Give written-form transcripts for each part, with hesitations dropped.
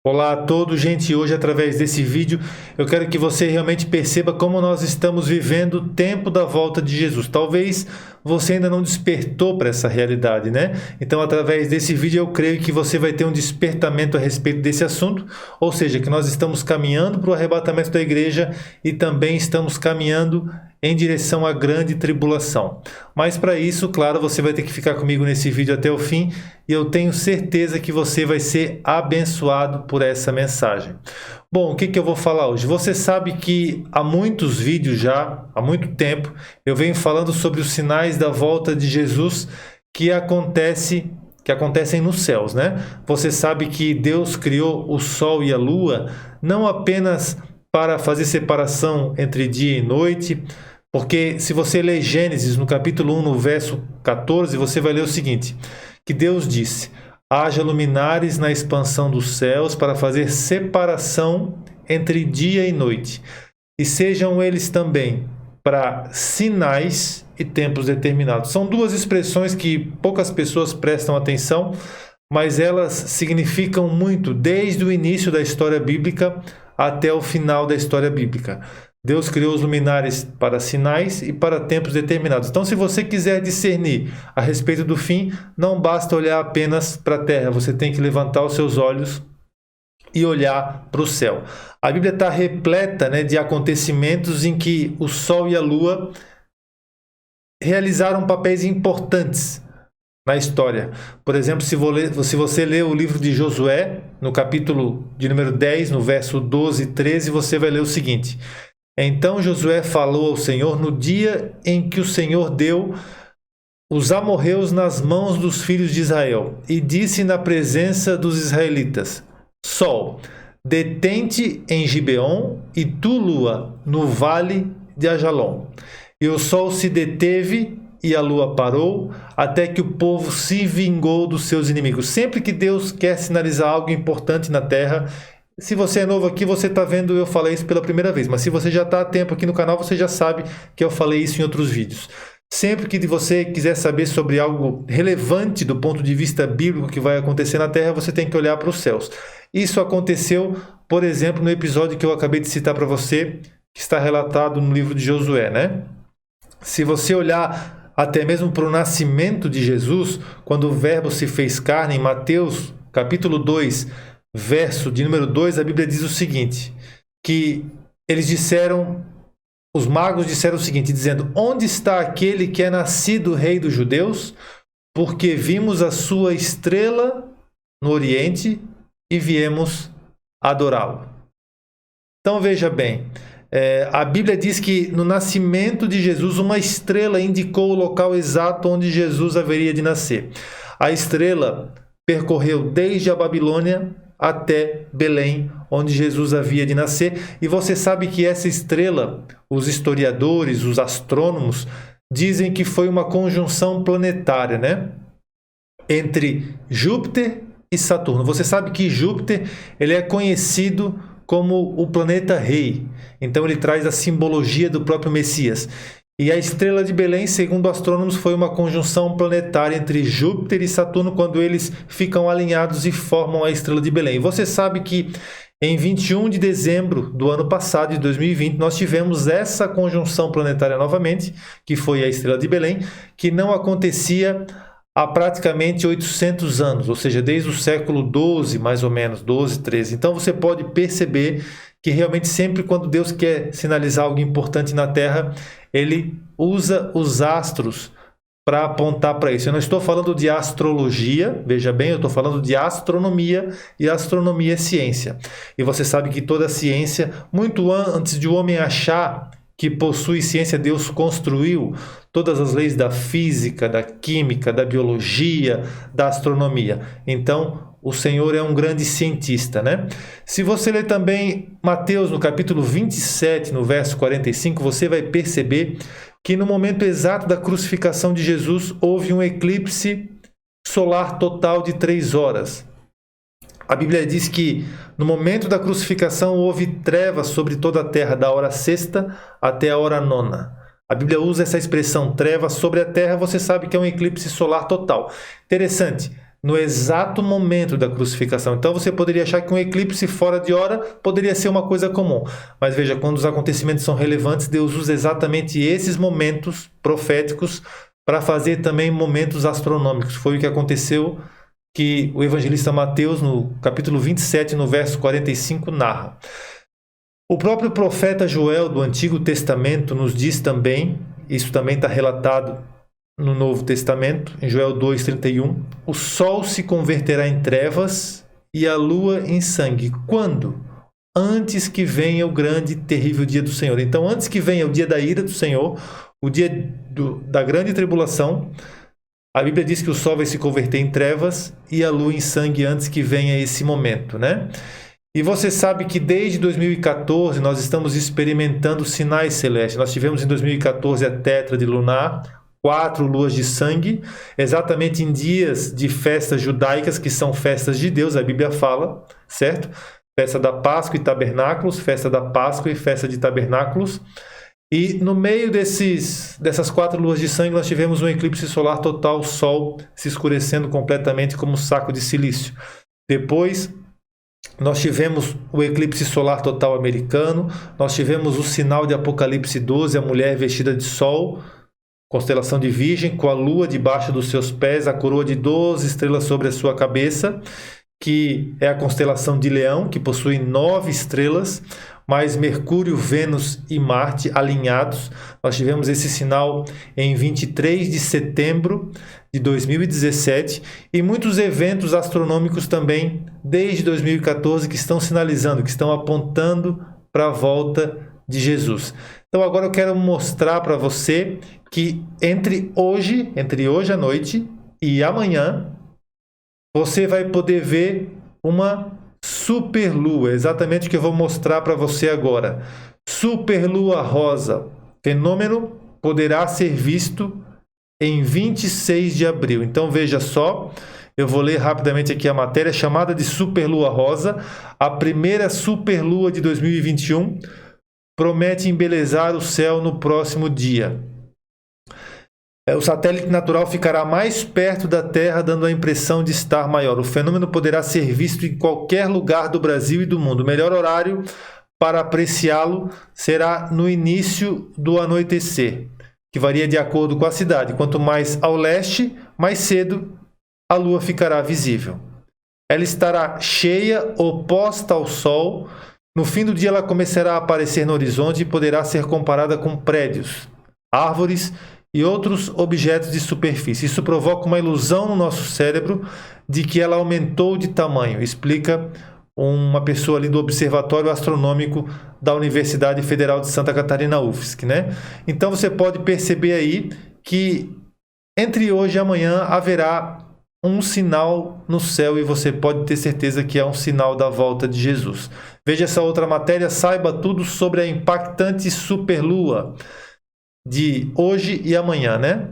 Olá a todos, gente. Hoje, através desse vídeo, eu quero que você realmente perceba como nós estamos vivendo o tempo da volta de Jesus. Talvez você ainda não despertou para essa realidade, né? Então, através desse vídeo, eu creio que você vai ter um despertamento a respeito desse assunto, ou seja, que nós estamos caminhando para o arrebatamento da igreja e também estamos caminhando em direção à grande tribulação. Mas para isso, claro, você vai ter que ficar comigo nesse vídeo até o fim e eu tenho certeza que você vai ser abençoado por essa mensagem. Bom, o que eu vou falar hoje? Você sabe que há muitos vídeos já, há muito tempo, eu venho falando sobre os sinais da volta de Jesus que acontecem nos céus, né? Você sabe que Deus criou o sol e a lua não apenas para fazer separação entre dia e noite, porque se você ler Gênesis no capítulo 1, no verso 14, você vai ler o seguinte, que Deus disse: haja luminares na expansão dos céus para fazer separação entre dia e noite, e sejam eles também para sinais e tempos determinados. São duas expressões que poucas pessoas prestam atenção, mas elas significam muito desde o início da história bíblica até o final da história bíblica. Deus criou os luminares para sinais e para tempos determinados. Então, se você quiser discernir a respeito do fim, não basta olhar apenas para a terra, você tem que levantar os seus olhos e olhar para o céu. A Bíblia está repleta, de acontecimentos em que o sol e a lua realizaram papéis importantes na história. Por exemplo, se você ler o livro de Josué, no capítulo de número 10, no verso 12 e 13, você vai ler o seguinte: então Josué falou ao Senhor no dia em que o Senhor deu os amorreus nas mãos dos filhos de Israel, e disse na presença dos israelitas: Sol, detente em Gibeon, e tu, lua, no vale de Ajalon. E o sol se deteve e a lua parou, até que o povo se vingou dos seus inimigos. Sempre que Deus quer sinalizar algo importante na terra, se você é novo aqui, você está vendo eu falei isso pela primeira vez, mas se você já está há tempo aqui no canal, você já sabe que eu falei isso em outros vídeos. Sempre que você quiser saber sobre algo relevante do ponto de vista bíblico que vai acontecer na terra, você tem que olhar para os céus. Isso aconteceu, por exemplo, no episódio que eu acabei de citar para você, que está relatado no livro de Josué, né? Se você olhar até mesmo para o nascimento de Jesus, quando o verbo se fez carne, em Mateus capítulo 2, verso de número 2, a Bíblia diz o seguinte, que os magos disseram o seguinte, dizendo: onde está aquele que é nascido rei dos judeus? Porque vimos a sua estrela no Oriente e viemos adorá-lo. Então veja bem, a Bíblia diz que no nascimento de Jesus uma estrela indicou o local exato onde Jesus haveria de nascer. A estrela percorreu desde a Babilônia até Belém, onde Jesus havia de nascer. E você sabe que essa estrela, os historiadores, os astrônomos, dizem que foi uma conjunção planetária, né? Entre Júpiter e Saturno. Você sabe que Júpiter ele é conhecido como o planeta rei. Então ele traz a simbologia do próprio Messias. E a estrela de Belém, segundo astrônomos, foi uma conjunção planetária entre Júpiter e Saturno, quando eles ficam alinhados e formam a estrela de Belém. Você sabe que em 21 de dezembro do ano passado, de 2020, nós tivemos essa conjunção planetária novamente, que foi a estrela de Belém, que não acontecia há praticamente 800 anos, ou seja, desde o século 12, mais ou menos, 12, 13. Então você pode perceber que realmente sempre quando Deus quer sinalizar algo importante na Terra, Ele usa os astros para apontar para isso. Eu não estou falando de astrologia, veja bem, eu estou falando de astronomia, e astronomia é ciência. E você sabe que toda ciência, muito antes de o homem achar que possui ciência, Deus construiu todas as leis da física, da química, da biologia, da astronomia. Então, o Senhor é um grande cientista, né? Se você ler também Mateus, no capítulo 27, no verso 45, você vai perceber que no momento exato da crucificação de Jesus, houve um eclipse solar total de 3 horas. A Bíblia diz que no momento da crucificação houve trevas sobre toda a terra, da hora sexta até a hora nona. A Bíblia usa essa expressão, trevas sobre a terra, você sabe que é um eclipse solar total. Interessante, no exato momento da crucificação. Então você poderia achar que um eclipse fora de hora poderia ser uma coisa comum. Mas veja, quando os acontecimentos são relevantes, Deus usa exatamente esses momentos proféticos para fazer também momentos astronômicos. Foi o que aconteceu, que o evangelista Mateus, no capítulo 27, no verso 45, narra. O próprio profeta Joel, do Antigo Testamento, nos diz também, isso também está relatado no Novo Testamento, em Joel 2,31, o sol se converterá em trevas e a lua em sangue. Quando? Antes que venha o grande e terrível dia do Senhor. Então, antes que venha o dia da ira do Senhor, o dia da grande tribulação, a Bíblia diz que o sol vai se converter em trevas e a lua em sangue antes que venha esse momento, né? E você sabe que desde 2014 nós estamos experimentando sinais celestes. Nós tivemos em 2014 a Tétrade lunar, 4 luas de sangue, exatamente em dias de festas judaicas, que são festas de Deus, a Bíblia fala, certo? Festa da Páscoa e Tabernáculos, festa da Páscoa e festa de Tabernáculos. E no meio dessas 4 luas de sangue nós tivemos um eclipse solar total, o Sol se escurecendo completamente como um saco de silício. Depois nós tivemos o eclipse solar total americano, nós tivemos o sinal de Apocalipse 12, a mulher vestida de sol, constelação de Virgem, com a lua debaixo dos seus pés, a coroa de 12 estrelas sobre a sua cabeça, que é a constelação de Leão, que possui 9 estrelas, mais Mercúrio, Vênus e Marte alinhados. Nós tivemos esse sinal em 23 de setembro de 2017 e muitos eventos astronômicos também desde 2014 que estão sinalizando, que estão apontando para a volta de Jesus. Então agora eu quero mostrar para você que entre hoje à noite e amanhã, você vai poder ver uma superlua, exatamente o que eu vou mostrar para você agora. Superlua rosa, fenômeno poderá ser visto em 26 de abril. Então veja só, eu vou ler rapidamente aqui a matéria, chamada de superlua rosa, a primeira superlua de 2021, promete embelezar o céu no próximo dia. O satélite natural ficará mais perto da Terra, dando a impressão de estar maior. O fenômeno poderá ser visto em qualquer lugar do Brasil e do mundo. O melhor horário para apreciá-lo será no início do anoitecer, que varia de acordo com a cidade. Quanto mais ao leste, mais cedo a Lua ficará visível. Ela estará cheia, oposta ao Sol. No fim do dia ela começará a aparecer no horizonte e poderá ser comparada com prédios, árvores e outros objetos de superfície. Isso provoca uma ilusão no nosso cérebro de que ela aumentou de tamanho, explica uma pessoa ali do Observatório Astronômico da Universidade Federal de Santa Catarina, UFSC, né? Então você pode perceber aí que entre hoje e amanhã haverá um sinal no céu e você pode ter certeza que é um sinal da volta de Jesus. Veja essa outra matéria, saiba tudo sobre a impactante superlua de hoje e amanhã, né?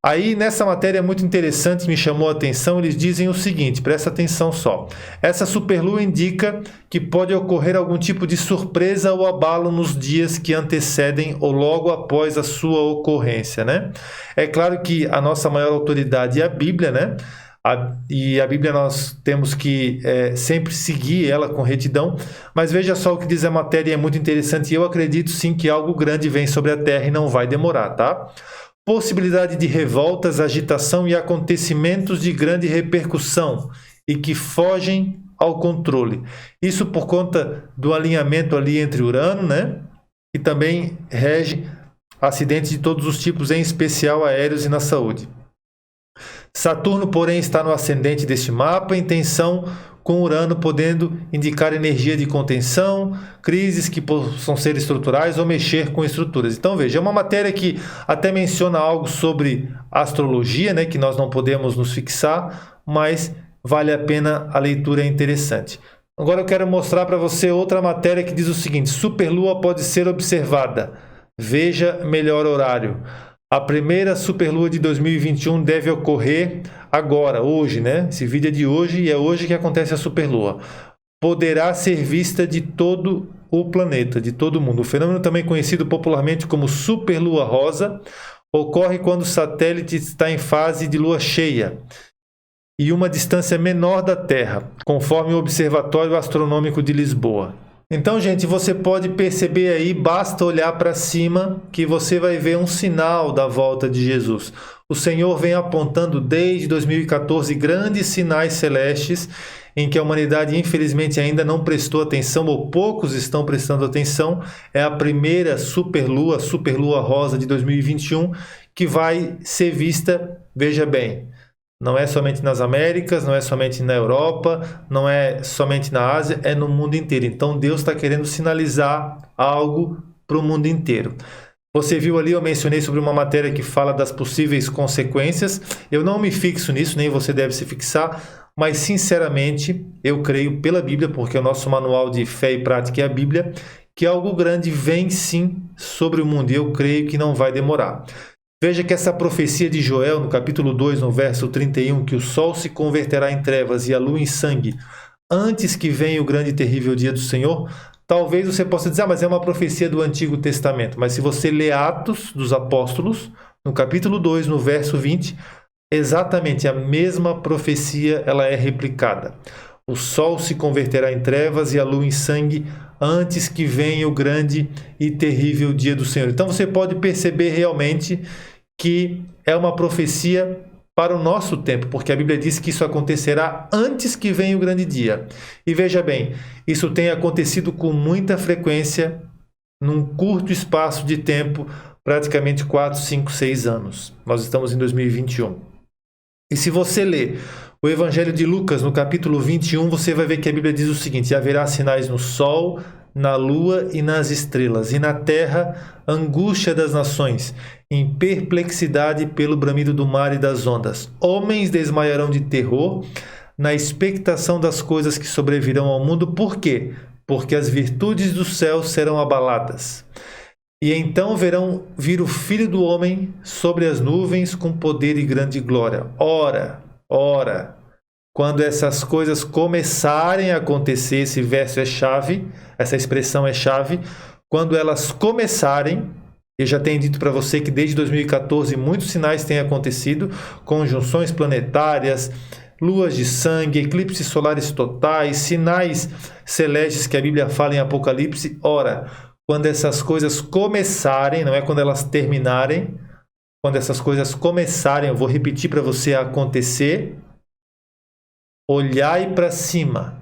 Aí nessa matéria muito interessante, me chamou a atenção, eles dizem o seguinte, presta atenção só. Essa superlua indica que pode ocorrer algum tipo de surpresa ou abalo nos dias que antecedem ou logo após a sua ocorrência, né? É claro que a nossa maior autoridade é a Bíblia, né? E a Bíblia nós temos que sempre seguir ela com retidão, mas veja só o que diz a matéria, é muito interessante e eu acredito sim que algo grande vem sobre a Terra e não vai demorar, tá? Possibilidade de revoltas, agitação e acontecimentos de grande repercussão e que fogem ao controle. Isso por conta do alinhamento ali entre Urano, né? E também rege acidentes de todos os tipos, em especial aéreos e na saúde. Saturno, porém, está no ascendente deste mapa, em tensão com Urano, podendo indicar energia de contenção, crises que possam ser estruturais ou mexer com estruturas. Então, veja, é uma matéria que até menciona algo sobre astrologia, né, que nós não podemos nos fixar, mas vale a pena, a leitura é interessante. Agora eu quero mostrar para você outra matéria que diz o seguinte: superlua pode ser observada. Veja melhor horário. A primeira superlua de 2021 deve ocorrer agora, hoje, né? Esse vídeo é de hoje e é hoje que acontece a superlua. Poderá ser vista de todo o planeta, de todo o mundo. O fenômeno, também conhecido popularmente como superlua rosa, ocorre quando o satélite está em fase de lua cheia. e uma distância menor da Terra, conforme o Observatório Astronômico de Lisboa. Então, gente, você pode perceber aí, basta olhar para cima que você vai ver um sinal da volta de Jesus. O Senhor vem apontando desde 2014 grandes sinais celestes em que a humanidade infelizmente ainda não prestou atenção, ou poucos estão prestando atenção. É a primeira superlua rosa de 2021, que vai ser vista, veja bem, não é somente nas Américas, não é somente na Europa, não é somente na Ásia, é no mundo inteiro. Então Deus está querendo sinalizar algo para o mundo inteiro. Você viu ali, eu mencionei sobre uma matéria que fala das possíveis consequências. Eu não me fixo nisso, nem você deve se fixar, mas sinceramente eu creio pela Bíblia, porque o nosso manual de fé e prática é a Bíblia, que algo grande vem sim sobre o mundo, e eu creio que não vai demorar. Veja que essa profecia de Joel, no capítulo 2, no verso 31, que o sol se converterá em trevas e a lua em sangue, antes que venha o grande e terrível dia do Senhor. Talvez você possa dizer, mas é uma profecia do Antigo Testamento. Mas se você ler Atos dos Apóstolos, no capítulo 2, no verso 20, exatamente a mesma profecia ela é replicada. O sol se converterá em trevas e a lua em sangue, antes que venha o grande e terrível dia do Senhor. Então você pode perceber realmente que é uma profecia para o nosso tempo, porque a Bíblia diz que isso acontecerá antes que venha o grande dia. E veja bem, isso tem acontecido com muita frequência, num curto espaço de tempo, praticamente 4, 5, 6 anos. Nós estamos em 2021. E se você ler o Evangelho de Lucas, no capítulo 21, você vai ver que a Bíblia diz o seguinte: haverá sinais no sol, na lua e nas estrelas, e na terra angústia das nações, em perplexidade pelo bramido do mar e das ondas. Homens desmaiarão de terror na expectação das coisas que sobrevirão ao mundo. Por quê? Porque as virtudes do céu serão abaladas. E então verão vir o Filho do Homem sobre as nuvens com poder e grande glória. Ora, quando essas coisas começarem a acontecer, esse verso é chave, essa expressão é chave, quando elas começarem, eu já tenho dito para você que desde 2014 muitos sinais têm acontecido, conjunções planetárias, luas de sangue, eclipses solares totais, sinais celestes que a Bíblia fala em Apocalipse. Ora, quando essas coisas começarem, não é quando elas terminarem, quando essas coisas começarem, eu vou repetir para você a acontecer, olhai para cima.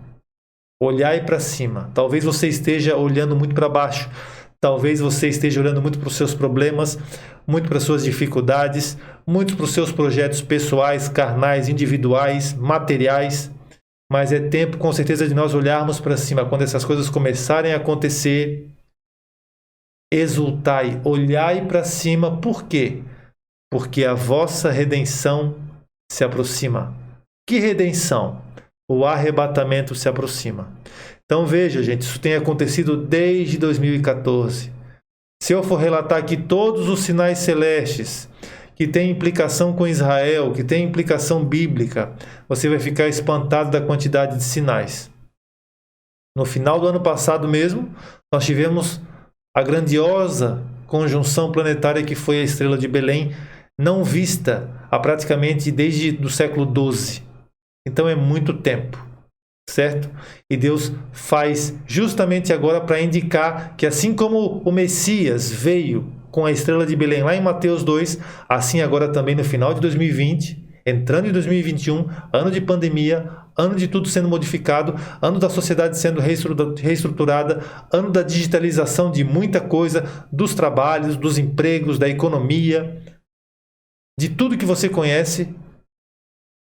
Olhai para cima. Talvez você esteja olhando muito para baixo. Talvez você esteja olhando muito para os seus problemas, muito para as suas dificuldades, muito para os seus projetos pessoais, carnais, individuais, materiais. Mas é tempo, com certeza, de nós olharmos para cima. Quando essas coisas começarem a acontecer, exultai, olhai para cima. Por quê? Porque a vossa redenção se aproxima. Que redenção? O arrebatamento se aproxima. Então veja, gente, isso tem acontecido desde 2014. Se eu for relatar aqui todos os sinais celestes que têm implicação com Israel, que têm implicação bíblica, você vai ficar espantado da quantidade de sinais. No final do ano passado mesmo, nós tivemos a grandiosa conjunção planetária que foi a estrela de Belém, não vista há praticamente desde o século XII. Então é muito tempo, certo? E Deus faz justamente agora para indicar que assim como o Messias veio com a estrela de Belém lá em Mateus 2, assim agora também no final de 2020, entrando em 2021, ano de pandemia, ano de tudo sendo modificado, ano da sociedade sendo reestruturada, ano da digitalização de muita coisa, dos trabalhos, dos empregos, da economia, de tudo que você conhece.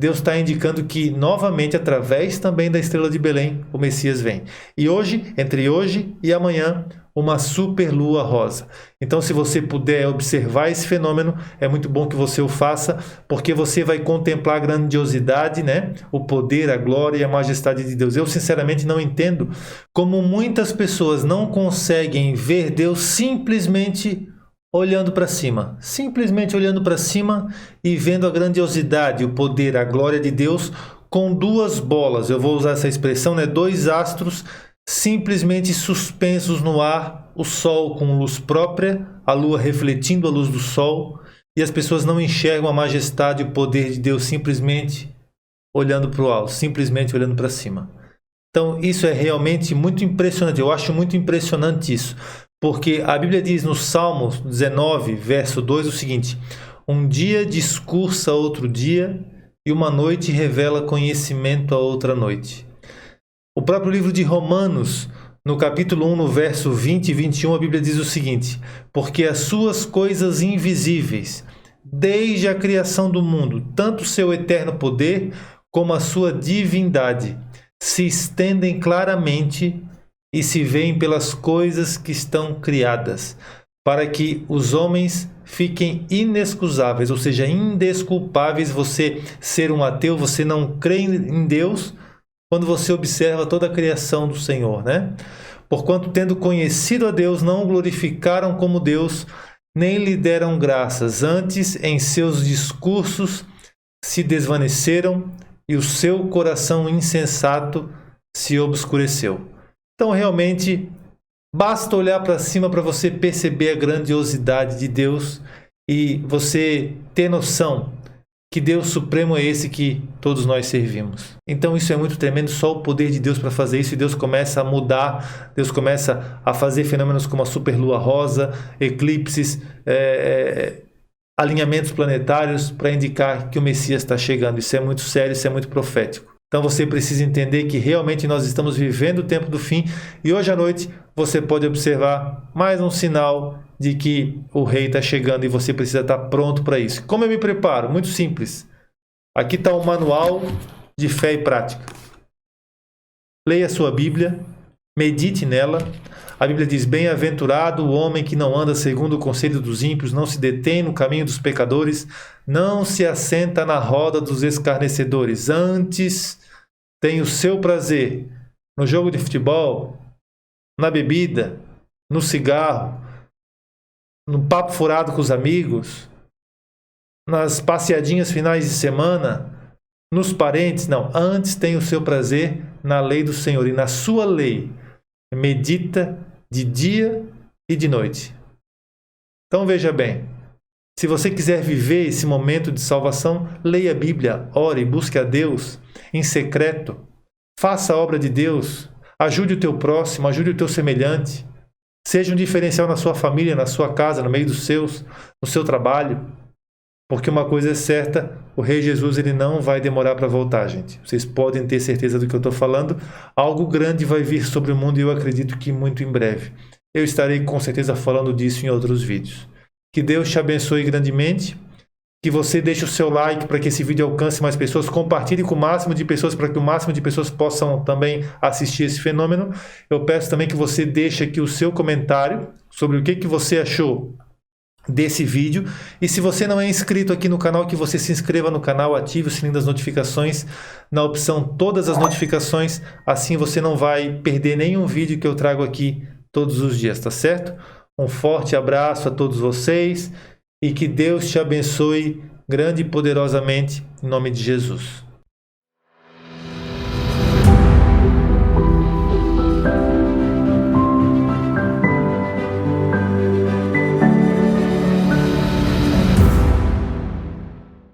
Deus está indicando que, novamente, através também da estrela de Belém, o Messias vem. E hoje, entre hoje e amanhã, uma super lua rosa. Então, se você puder observar esse fenômeno, é muito bom que você o faça, porque você vai contemplar a grandiosidade, né? O poder, a glória e a majestade de Deus. Eu, sinceramente, não entendo como muitas pessoas não conseguem ver Deus simplesmente olhando para cima, simplesmente olhando para cima e vendo a grandiosidade, o poder, a glória de Deus com duas bolas. Eu vou usar essa expressão, né? Dois astros simplesmente suspensos no ar, o sol com luz própria, a lua refletindo a luz do sol, e as pessoas não enxergam a majestade e o poder de Deus, simplesmente olhando para o alto, simplesmente olhando para cima. Então, isso é realmente muito impressionante. Eu acho muito impressionante isso. Porque a Bíblia diz no Salmo 19, verso 2, o seguinte: um dia discursa outro dia, e uma noite revela conhecimento a outra noite. O próprio livro de Romanos, no capítulo 1, no verso 20 e 21, a Bíblia diz o seguinte: porque as suas coisas invisíveis, desde a criação do mundo, tanto o seu eterno poder como a sua divindade, se estendem claramente e se veem pelas coisas que estão criadas, para que os homens fiquem inexcusáveis, ou seja, indesculpáveis. Você ser um ateu, você não crê em Deus, quando você observa toda a criação do Senhor, né? Porquanto, tendo conhecido a Deus, não o glorificaram como Deus, nem lhe deram graças. Antes, em seus discursos, se desvaneceram e o seu coração insensato se obscureceu. Então, realmente, basta olhar para cima para você perceber a grandiosidade de Deus e você ter noção que Deus Supremo é esse que todos nós servimos. Então isso é muito tremendo, só o poder de Deus para fazer isso, e Deus começa a mudar, Deus começa a fazer fenômenos como a superlua rosa, eclipses, alinhamentos planetários para indicar que o Messias está chegando. Isso é muito sério, isso é muito profético. Então você precisa entender que realmente nós estamos vivendo o tempo do fim, e hoje à noite você pode observar mais um sinal de que o rei está chegando e você precisa estar pronto para isso. Como eu me preparo? Muito simples. Aqui está o manual de fé e prática. Leia a sua Bíblia, medite nela. A Bíblia diz: bem-aventurado o homem que não anda segundo o conselho dos ímpios, não se detém no caminho dos pecadores, não se assenta na roda dos escarnecedores. Antes tem o seu prazer no jogo de futebol, na bebida, no cigarro, no papo furado com os amigos, nas passeadinhas finais de semana, nos parentes. Não, antes tem o seu prazer na lei do Senhor, e na sua lei medita de dia e de noite. Então veja bem, se você quiser viver esse momento de salvação, leia a Bíblia, ore, busque a Deus em secreto, faça a obra de Deus, ajude o teu próximo, ajude o teu semelhante, seja um diferencial na sua família, na sua casa, no meio dos seus, no seu trabalho, porque uma coisa é certa: o Rei Jesus, ele não vai demorar para voltar, gente. Vocês podem ter certeza do que eu estou falando. Algo grande vai vir sobre o mundo, e eu acredito que muito em breve. Eu estarei com certeza falando disso em outros vídeos. Que Deus te abençoe grandemente, que você deixe o seu like para que esse vídeo alcance mais pessoas, compartilhe com o máximo de pessoas para que o máximo de pessoas possam também assistir esse fenômeno. Eu peço também que você deixe aqui o seu comentário sobre o que você achou desse vídeo, e se você não é inscrito aqui no canal, que você se inscreva no canal, ative o sininho das notificações na opção todas as notificações, assim você não vai perder nenhum vídeo que eu trago aqui todos os dias, tá certo? Um forte abraço a todos vocês, e que Deus te abençoe grande e poderosamente, em nome de Jesus.